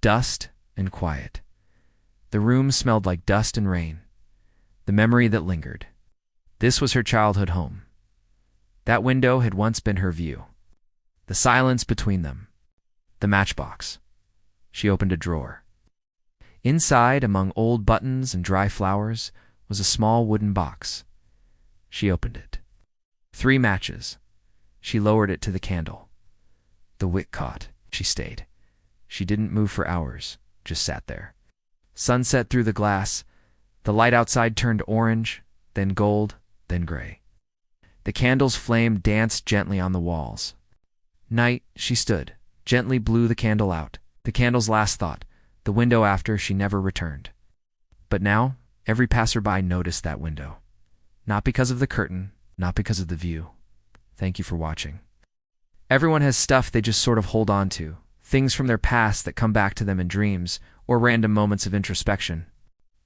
Dust and quiet. The room smelled like dust and rain. The memory that lingered. This was her childhood home. That window had once been her view. The silence between them. The matchbox. She opened a drawer. Inside, among old buttons and dry flowers, was a small wooden box. She opened it. 3 matches. She lowered it to the candle. The wick caught. She stayed. She didn't move for hours, just sat there. Sunset through the glass. The light outside turned orange, then gold, then gray. The candle's flame danced gently on the walls. Night, she stood, gently blew the candle out. The candle's last thought, the window after she never returned. But now, every passerby noticed that window. Not because of the curtain, not because of the view. Thank you for watching. Everyone has stuff they just sort of hold on to, things from their past that come back to them in dreams or random moments of introspection.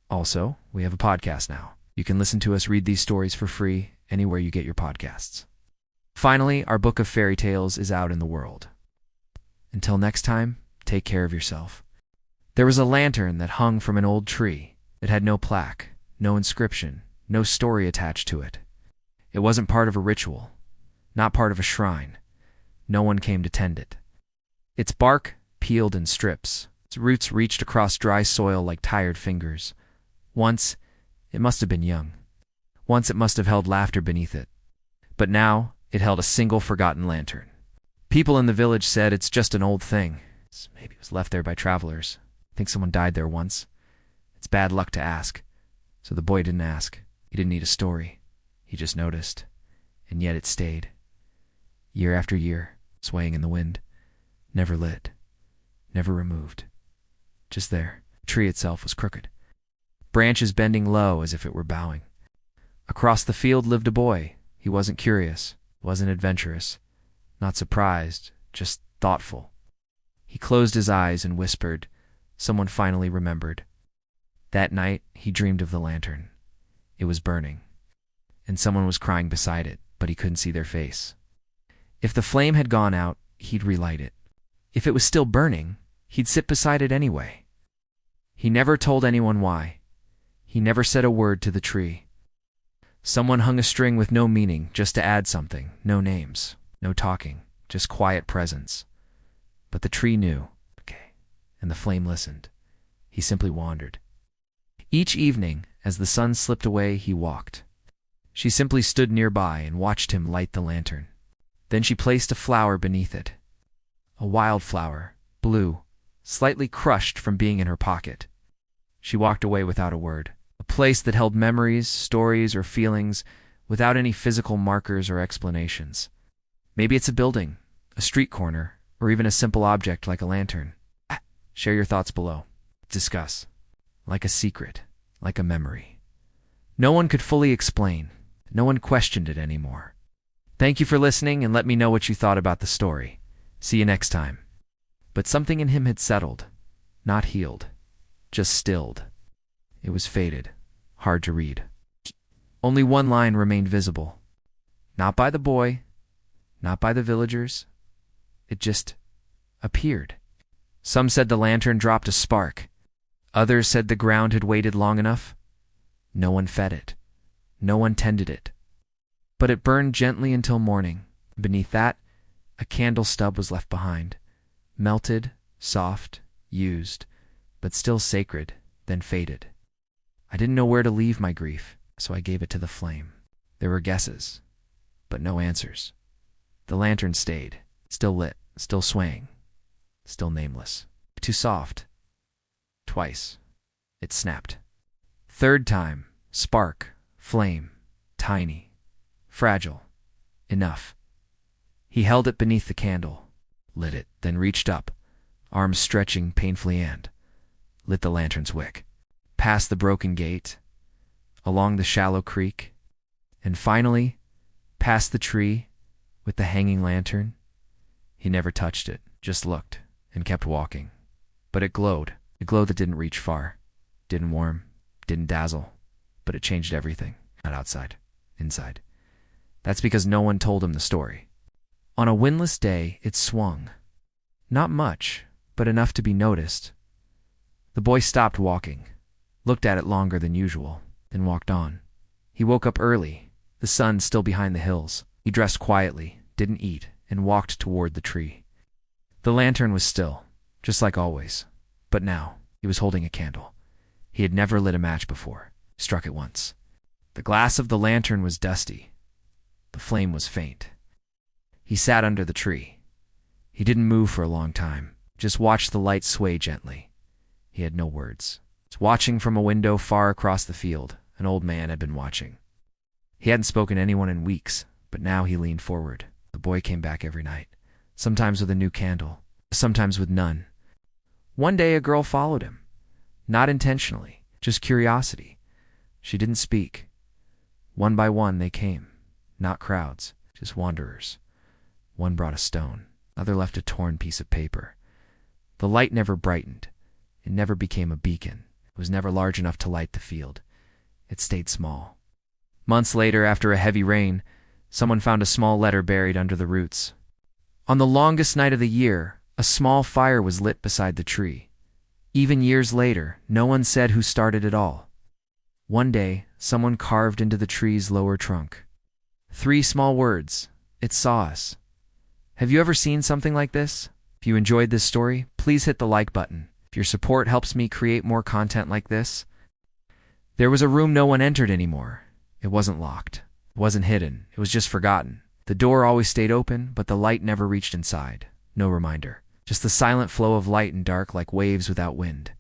Also, we have a podcast now. You can listen to us read these stories for free anywhere you get your podcasts. Finally, our book of fairy tales is out in the world. Until next time, take care of yourself. There was a lantern that hung from an old tree. It had no plaque, no inscription, no story attached to it. It wasn't part of a ritual, not part of a shrine. No one came to tend it. Its bark peeled in strips. Its roots reached across dry soil like tired fingers. Once, it must have been young. Once it must have held laughter beneath it. But now, it held a single forgotten lantern. People in the village said it's just an old thing. Maybe it was left there by travelers. I think someone died there once. It's bad luck to ask. So the boy didn't ask. He didn't need a story. He just noticed. And yet it stayed. Year after year, swaying in the wind. Never lit. Never removed. Just there. The tree itself was crooked. Branches bending low as if it were bowing. Across the field lived a boy. He wasn't curious, wasn't adventurous, not surprised, just thoughtful. He closed his eyes and whispered. Someone finally remembered. That night, he dreamed of the lantern. It was burning, and someone was crying beside it, but he couldn't see their face. If the flame had gone out, he'd relight it. If it was still burning, he'd sit beside it anyway. He never told anyone why. He never said a word to the tree. Someone hung a string with no meaning, just to add something, no names, no talking, just quiet presence. But the tree knew, and the flame listened. He simply wandered. Each evening, as the sun slipped away, he walked. She simply stood nearby and watched him light the lantern. Then she placed a flower beneath it. A wildflower, blue, slightly crushed from being in her pocket. She walked away without a word. A place that held memories, stories, or feelings without any physical markers or explanations. Maybe it's a building, a street corner, or even a simple object like a lantern. Share your thoughts below. Discuss. Like a secret, like a memory. No one could fully explain. No one questioned it anymore. Thank you for listening, and let me know what you thought about the story. See you next time. But something in him had settled, not healed, just stilled. It was faded, hard to read. Only one line remained visible. Not by the boy, not by the villagers. It just appeared. Some said the lantern dropped a spark. Others said the ground had waited long enough. No one fed it. No one tended it. But it burned gently until morning. Beneath that, a candle stub was left behind. Melted, soft, used, but still sacred, then faded. I didn't know where to leave my grief, so I gave it to the flame. There were guesses, but no answers. The lantern stayed, still lit, still swaying, still nameless. Too soft. Twice. It snapped. Third time, spark, flame, tiny, fragile. Enough. He held it beneath the candle, lit it, then reached up, arms stretching painfully and lit the lantern's wick. Past the broken gate, along the shallow creek, and finally, past the tree with the hanging lantern. He never touched it, just looked and kept walking. But it glowed, a glow that didn't reach far, didn't warm, didn't dazzle, but it changed everything, not outside, inside. That's because no one told him the story. On a windless day, it swung. Not much, but enough to be noticed, The boy stopped walking, looked at it longer than usual, then walked on. He woke up early, the sun still behind the hills. He dressed quietly, didn't eat, and walked toward the tree. The lantern was still, just like always, but now he was holding a candle. He had never lit a match before. He struck it once. The glass of the lantern was dusty. The flame was faint. He sat under the tree. He didn't move for a long time, just watched the light sway gently. He had no words. He was watching from a window far across the field. An old man had been watching. He hadn't spoken to anyone in weeks, but now he leaned forward. The boy came back every night, sometimes with a new candle, sometimes with none. One day a girl followed him. Not intentionally, just curiosity. She didn't speak. One by one they came, not crowds, just wanderers. One brought a stone, another left a torn piece of paper. The light never brightened. It never became a beacon. It was never large enough to light the field. It stayed small. Months later, after a heavy rain, someone found a small letter buried under the roots. On the longest night of the year, a small fire was lit beside the tree. Even years later, no one said who started it all. One day, someone carved into the tree's lower trunk 3 small words: "It saw us." Have you ever seen something like this? If you enjoyed this story, please hit the like button. If your support helps me create more content like this. There was a room no one entered anymore. It wasn't locked. It wasn't hidden. It was just forgotten. The door always stayed open, but the light never reached inside. No reminder. Just the silent flow of light and dark like waves without wind.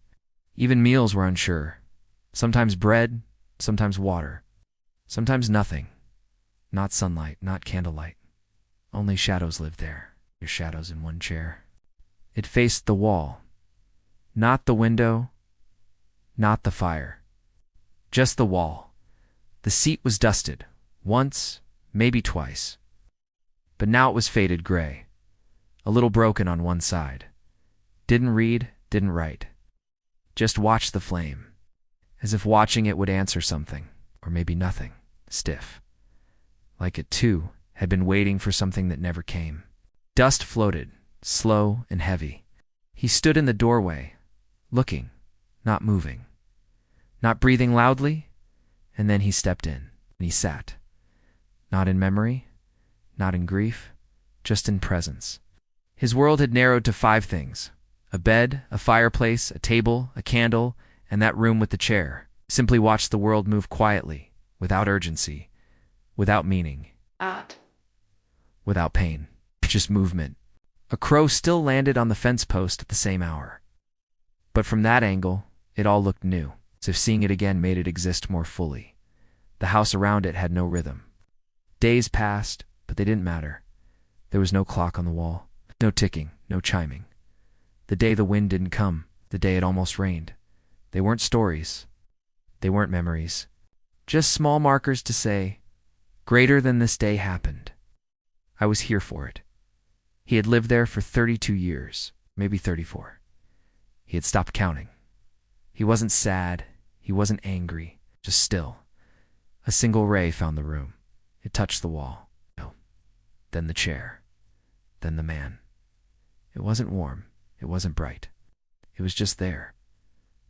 Even meals were unsure. Sometimes bread, sometimes water. Sometimes nothing. Not sunlight, not candlelight. Only shadows lived there. Your shadows in one chair. It faced the wall. Not the window. Not the fire. Just the wall. The seat was dusted. Once, maybe twice. But now it was faded gray. A little broken on one side. Didn't read, didn't write. Just watched the flame. As if watching it would answer something. Or maybe nothing. Stiff. Like it, too, had been waiting for something that never came. Dust floated, slow and heavy. He stood in the doorway, looking, not moving. Not breathing loudly, and then he stepped in, and he sat. Not in memory, not in grief, just in presence. His world had narrowed to 5 things: a bed, a fireplace, a table, a candle, and that room with the chair. Simply watched the world move quietly, without urgency, without meaning. Art. Without pain, just movement. A crow still landed on the fence post at the same hour. But from that angle, it all looked new, as if seeing it again made it exist more fully. The house around it had no rhythm. Days passed, but they didn't matter. There was no clock on the wall, no ticking, no chiming. The day the wind didn't come, the day it almost rained. They weren't stories. They weren't memories. Just small markers to say, greater than this day happened. I was here for it. He had lived there for 32 years, maybe 34. He had stopped counting. He wasn't sad. He wasn't angry, just still. A single ray found the room. It touched the wall. No. Then the chair. Then the man. It wasn't warm. It wasn't bright. It was just there.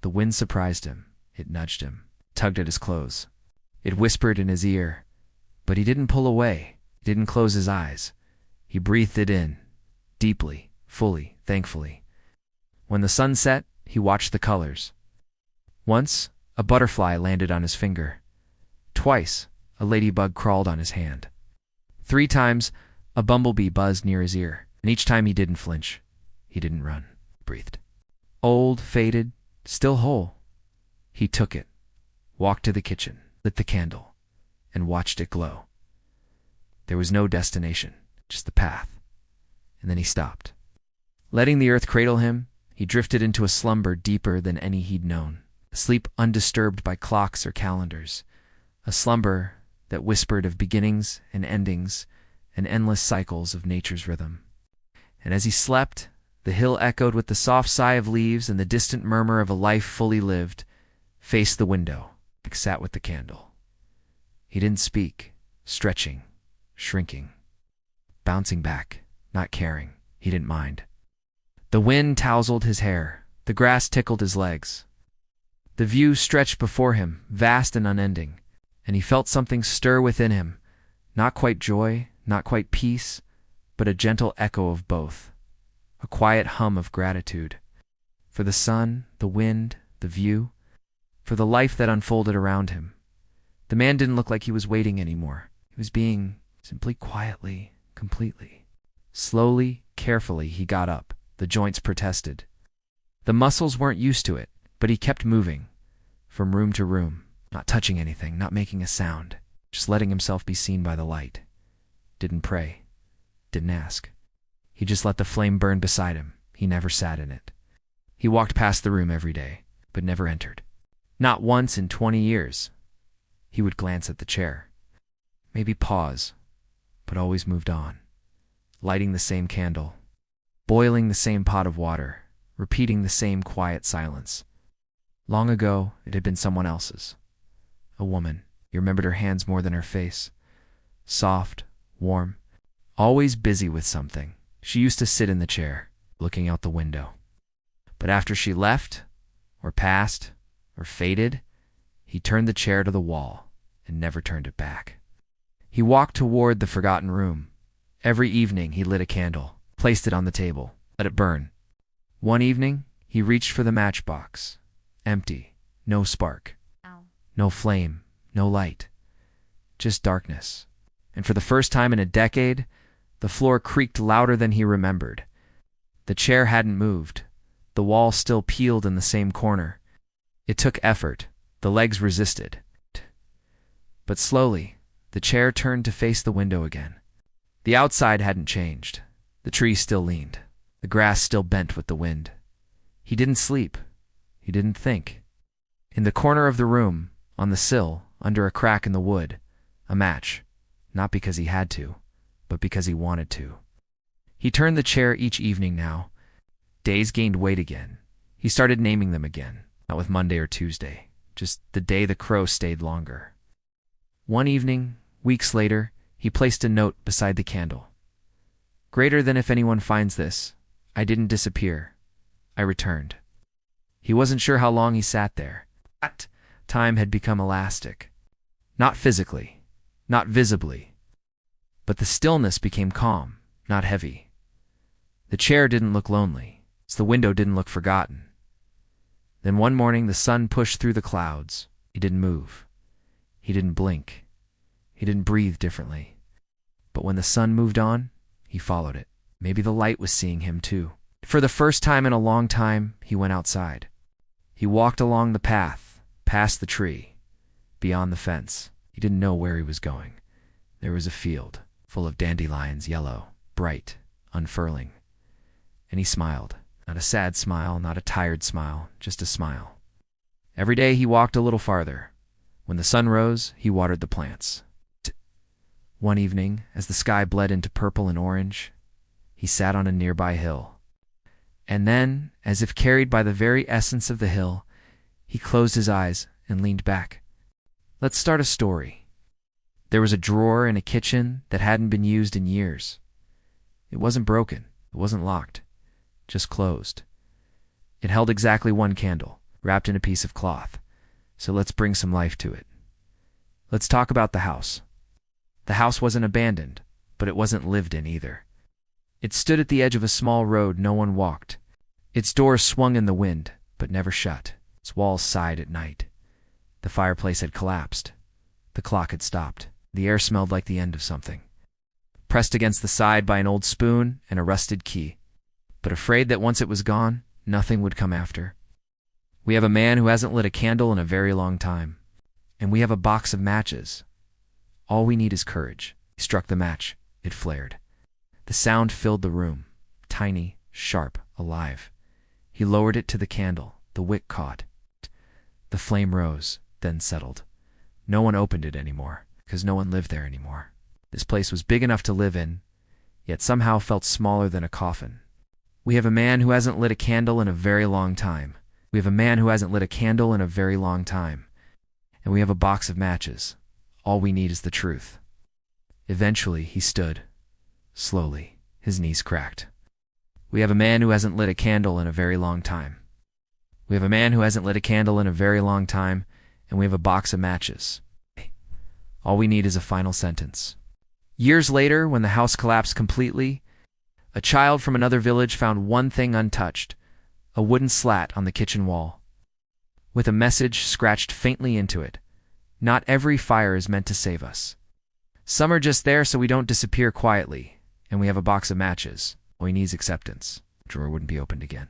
The wind surprised him. It nudged him, tugged at his clothes. It whispered in his ear, but he didn't pull away. He didn't close his eyes. He breathed it in, deeply, fully, thankfully. When the sun set, he watched the colors. Once, a butterfly landed on his finger. Twice, a ladybug crawled on his hand. 3 times, a bumblebee buzzed near his ear, and each time he didn't flinch. He didn't run. He breathed. Old, faded, still whole. He took it, walked to the kitchen, lit the candle, and watched it glow. There was no destination, just the path. And then he stopped. Letting the earth cradle him, he drifted into a slumber deeper than any he'd known, a sleep undisturbed by clocks or calendars, a slumber that whispered of beginnings and endings and endless cycles of nature's rhythm. And as he slept, the hill echoed with the soft sigh of leaves and the distant murmur of a life fully lived, faced the window, sat with the candle. He didn't speak, stretching, shrinking, bouncing back, not caring. He didn't mind. The wind tousled his hair. The grass tickled his legs. The view stretched before him, vast and unending, and he felt something stir within him, not quite joy, not quite peace, but a gentle echo of both, a quiet hum of gratitude, for the sun, the wind, the view, for the life that unfolded around him. The man didn't look like he was waiting anymore. He was being simply quietly, completely. Slowly, carefully, he got up. The joints protested. The muscles weren't used to it, but he kept moving, from room to room, not touching anything, not making a sound, just letting himself be seen by the light. Didn't pray, didn't ask. He just let the flame burn beside him. He never sat in it. He walked past the room every day, but never entered. Not once in 20 years. He would glance at the chair, maybe pause, but always moved on, lighting the same candle, boiling the same pot of water, repeating the same quiet silence. Long ago, it had been someone else's. A woman. He remembered her hands more than her face. Soft, warm, always busy with something. She used to sit in the chair, looking out the window. But after she left, or passed, or faded, he turned the chair to the wall and never turned it back. He walked toward the forgotten room. Every evening he lit a candle, placed it on the table, let it burn. One evening, he reached for the matchbox. Empty, no spark, no flame, no light, just darkness. And for the first time in a decade, the floor creaked louder than he remembered. The chair hadn't moved. The wall still peeled in the same corner. It took effort. The legs resisted. But slowly, the chair turned to face the window again. The outside hadn't changed. The tree still leaned. The grass still bent with the wind. He didn't sleep. He didn't think. In the corner of the room, on the sill, under a crack in the wood, a match, not because he had to, but because he wanted to. He turned the chair each evening now. Days gained weight again. He started naming them again, not with Monday or Tuesday, just the day the crow stayed longer. One evening, weeks later, he placed a note beside the candle. Greater than if anyone finds this, I didn't disappear. I returned. He wasn't sure how long he sat there. That time had become elastic. Not physically, not visibly, but the stillness became calm, not heavy. The chair didn't look lonely. The window didn't look forgotten. Then one morning the sun pushed through the clouds. He didn't move. He didn't blink. He didn't breathe differently. But when the sun moved on, he followed it. Maybe the light was seeing him too. For the first time in a long time, he went outside. He walked along the path, past the tree, beyond the fence. He didn't know where he was going. There was a field, full of dandelions, yellow, bright, unfurling. And he smiled. Not a sad smile, not a tired smile, just a smile. Every day he walked a little farther. When the sun rose, he watered the plants. One evening, as the sky bled into purple and orange, he sat on a nearby hill. And then, as if carried by the very essence of the hill, he closed his eyes and leaned back. Let's start a story. There was a drawer in a kitchen that hadn't been used in years. It wasn't broken. It wasn't locked. Just closed. It held exactly one candle, wrapped in a piece of cloth. So let's bring some life to it. Let's talk about the house. The house wasn't abandoned, but it wasn't lived in either. It stood at the edge of a small road no one walked. Its doors swung in the wind, but never shut. Its walls sighed at night. The fireplace had collapsed. The clock had stopped. The air smelled like the end of something. Pressed against the side by an old spoon and a rusted key. But afraid that once it was gone, nothing would come after. We have a man who hasn't lit a candle in a very long time. And we have a box of matches. All we need is courage. He struck the match. It flared. The sound filled the room. Tiny, sharp, alive. He lowered it to the candle. The wick caught. The flame rose, then settled. No one opened it anymore, because no one lived there anymore. This place was big enough to live in, yet somehow felt smaller than a coffin. We have a man who hasn't lit a candle in a very long time. We have a man who hasn't lit a candle in a very long time. And we have a box of matches. All we need is the truth. Eventually, he stood. Slowly, his knees cracked. We have a man who hasn't lit a candle in a very long time. We have a man who hasn't lit a candle in a very long time, and we have a box of matches. All we need is a final sentence. Years later, when the house collapsed completely, a child from another village found one thing untouched, a wooden slat on the kitchen wall, with a message scratched faintly into it. Not every fire is meant to save us. Some are just there so we don't disappear quietly, and we have a box of matches. All we need is acceptance. The drawer wouldn't be opened again,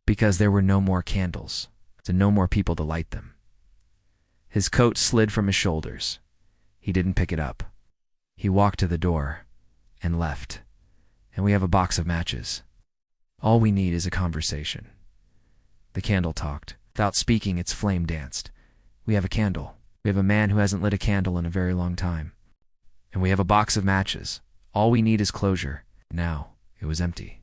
because there were no more candles, so no more people to light them. His coat slid from his shoulders. He didn't pick it up. He walked to the door and left, and we have a box of matches. All we need is a conversation. The candle talked. Without speaking, its flame danced. We have a candle. We have a man who hasn't lit a candle in a very long time. And we have a box of matches. All we need is closure. Now, it was empty.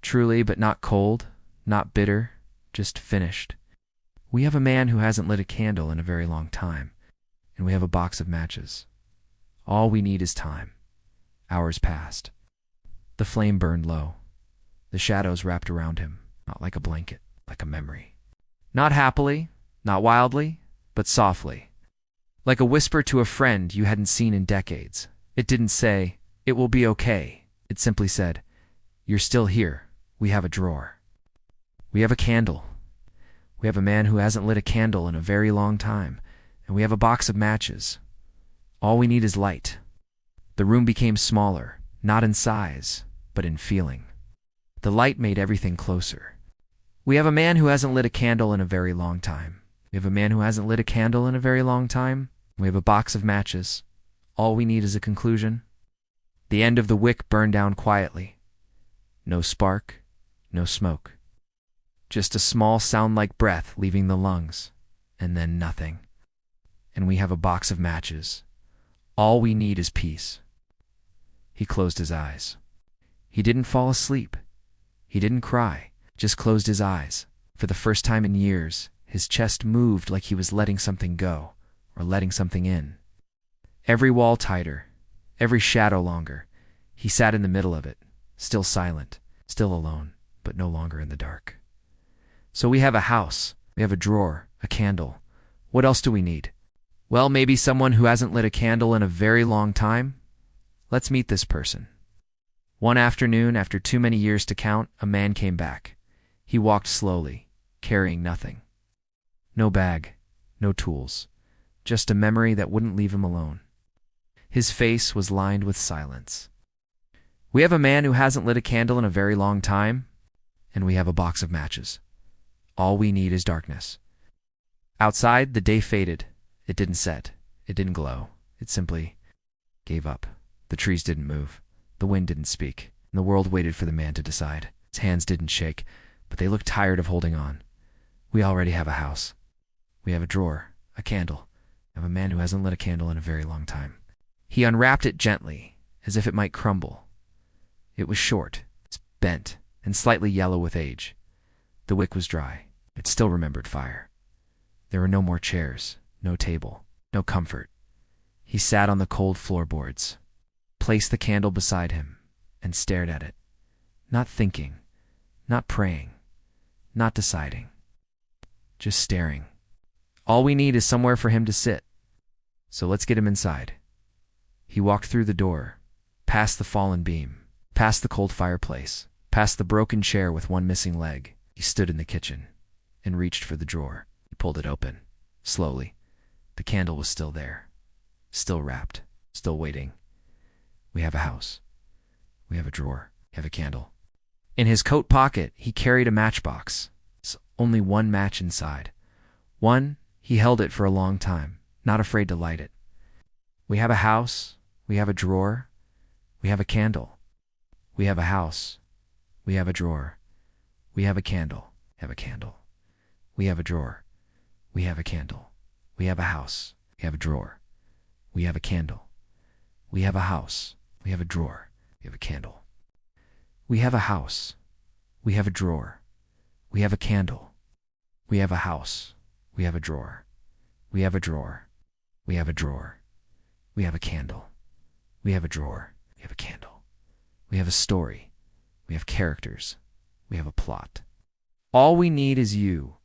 Truly, but not cold, not bitter, just finished. We have a man who hasn't lit a candle in a very long time. And we have a box of matches. All we need is time. Hours passed. The flame burned low. The shadows wrapped around him, not like a blanket, like a memory. Not happily, not wildly, but softly. Like a whisper to a friend you hadn't seen in decades. It didn't say, "It will be okay." It simply said, "You're still here. We have a drawer. We have a candle. We have a man who hasn't lit a candle in a very long time. And we have a box of matches. All we need is light." The room became smaller, not in size, but in feeling. The light made everything closer. We have a man who hasn't lit a candle in a very long time. We have a man who hasn't lit a candle in a very long time. We have a box of matches. All we need is a conclusion. The end of the wick burned down quietly. No spark, no smoke. Just a small sound like breath leaving the lungs, and then nothing. And we have a box of matches. All we need is peace. He closed his eyes. He didn't fall asleep. He didn't cry, just closed his eyes. For the first time in years, his chest moved like he was letting something go, or letting something in. Every wall tighter, every shadow longer. He sat in the middle of it, still silent, still alone, but no longer in the dark. So we have a house, we have a drawer, a candle. What else do we need? Well, maybe someone who hasn't lit a candle in a very long time? Let's meet this person. One afternoon, after too many years to count, a man came back. He walked slowly, carrying nothing. No bag, no tools, just a memory that wouldn't leave him alone. His face was lined with silence. We have a man who hasn't lit a candle in a very long time, and we have a box of matches. All we need is darkness. Outside, the day faded. It didn't set. It didn't glow. It simply gave up. The trees didn't move. The wind didn't speak. And the world waited for the man to decide. His hands didn't shake, but they looked tired of holding on. We already have a house. We have a drawer, a candle. We have a man who hasn't lit a candle in a very long time. He unwrapped it gently, as if it might crumble. It was short, bent, and slightly yellow with age. The wick was dry. It still remembered fire. There were no more chairs, no table, no comfort. He sat on the cold floorboards, placed the candle beside him, and stared at it, not thinking, not praying, not deciding, just staring. All we need is somewhere for him to sit. So let's get him inside. He walked through the door, past the fallen beam, past the cold fireplace, past the broken chair with one missing leg. He stood in the kitchen and reached for the drawer. He pulled it open, slowly. The candle was still there, still wrapped, still waiting. We have a house. We have a drawer. We have a candle. In his coat pocket, he carried a matchbox. Only one match inside. One, he held it for a long time, not afraid to light it. We have a house. We have a drawer. We have a candle. We have a house. We have a drawer. We have a candle. We have a candle. We have a drawer. We have a candle. We have a house. We have a drawer. We have a candle. We have a house. We have a drawer. We have a candle. We have a house. We have a drawer. We have a candle. We have a house. We have a drawer. We have a drawer. We have a drawer. We have a candle. We have a drawer. We have a candle. We have a story. We have characters. We have a plot. All we need is you.